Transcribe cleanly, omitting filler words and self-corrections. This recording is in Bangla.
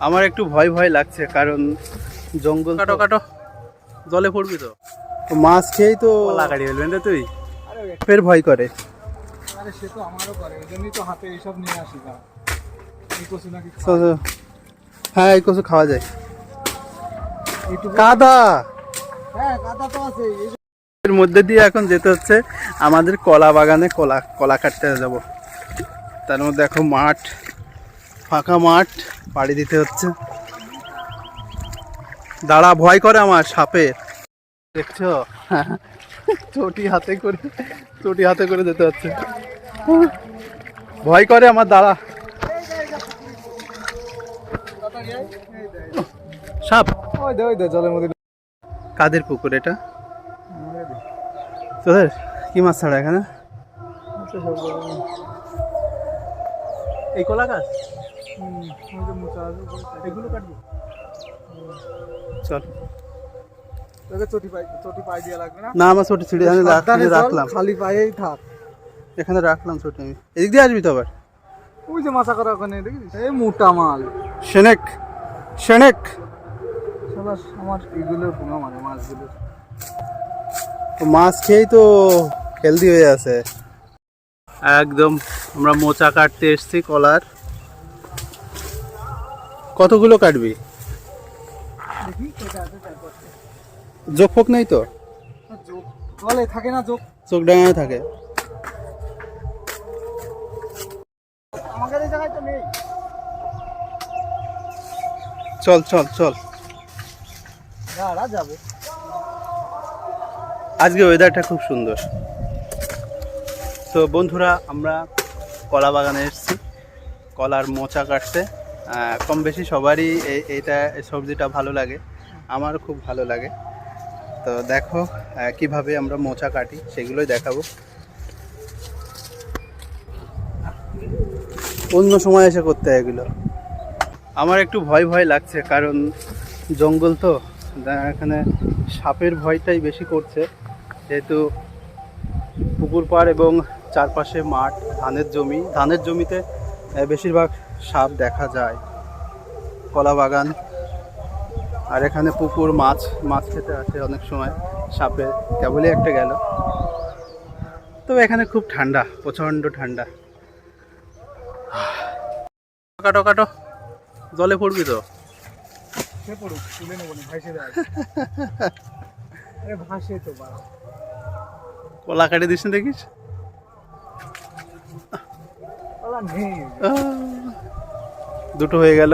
আমার একটু ভয় ভয় লাগছে, কারণ জঙ্গল কাটো কাটো, জলে পড়বি তো। মাছ খেয়েই তো কলা কাটি ফেলবেন তো তুই। ফের ভয় করে। আরে সে তো আমারও করে, ওই জন্যই তো হাতে এইসব নিয়ে আসি। এই কচু নাকি হ্যাঁ, এই কচু খাওয়া যায়। এইটুকু কাদা হ্যাঁ কাদা তো আছে। এর মধ্যে দিয়ে এখন যেতে হচ্ছে আমাদের কলা বাগানে, কলা কাটতে যাব। তার মধ্যে এখন মাঠ, ফাঁকা মাঠ, পাড়ি দিতে হচ্ছে। দাঁড়া, ভয় করে আমার সাপের, দেখছো? চটি হাতে করে যেতে হচ্ছে। ভয় করে আমার, দাঁড়া। সাপ ওই দে জলের মধ্যে। কাদের পুকুর এটা? তোদের কি মাছ ছাড়া এখানে? এই কলা গাছ, এগুলো কাটবো। চল। তোকে চটি পাই দিয়া লাগবে না? না, আমার ছোট ছিঁড়ে রাখলাম, খালি পায়েই থাক। এখানে রাখলাম ছোট। আমি এদিক দিয়ে আসবি তো আবার। ওই যে মাছা করা ওখানে দেখিস, এই মোটা মাল। শেনেক শালা আমার এগুলোর পোঙা মারে মাছগুলো। মাছ খেয়েই তো হেলদি হয়ে আছে একদম। আমরা মোচা কাটতে এসেছি কলার। কতগুলো কাটবি? দেখি কয়টা আছে তার পাশে। যোগ ফোক নেই তো? জলে থাকে না যোগ, চোখ ডাঙায় থাকে। আমাদের এই জায়গায় তো নেই। চল দাঁড়া যাবো। আজকে ওয়েদারটা খুব সুন্দর। তো বন্ধুরা, আমরা কলা বাগানে এসেছি কলার মোচা কাটতে। কম বেশি সবারই এই সবজিটা ভালো লাগে, আমারও খুব ভালো লাগে। তো দেখো কিভাবে আমরা মোচা কাটি, সেগুলোই দেখাবো। অন্য সময় এসে করতে হয় এগুলো। আমার একটু ভয় লাগছে, কারণ জঙ্গল তো, এখানে সাপের ভয়টাই বেশি করছে, যেহেতু পুকুর পাড় এবং চারপাশে মাঠ, ধানের জমিতে বেশিরভাগ সাপ দেখা যায়। কলা বাগান, আর এখানে পুকুর, মাছ খেতে আসে অনেক সময় সাপে। কেবলই একটা গেল। তবে এখানে খুব ঠান্ডা, প্রচণ্ড ঠান্ডা। কাটো কাটো, জলে পড়বি তো। সে পড়ুক, তুলে নেবো না, ভাসে যায়। আরে ভাসে তো বাড়া। কলা কাটে দিস না, দেখিস? ওলা নেই। দুটো হয়ে গেল।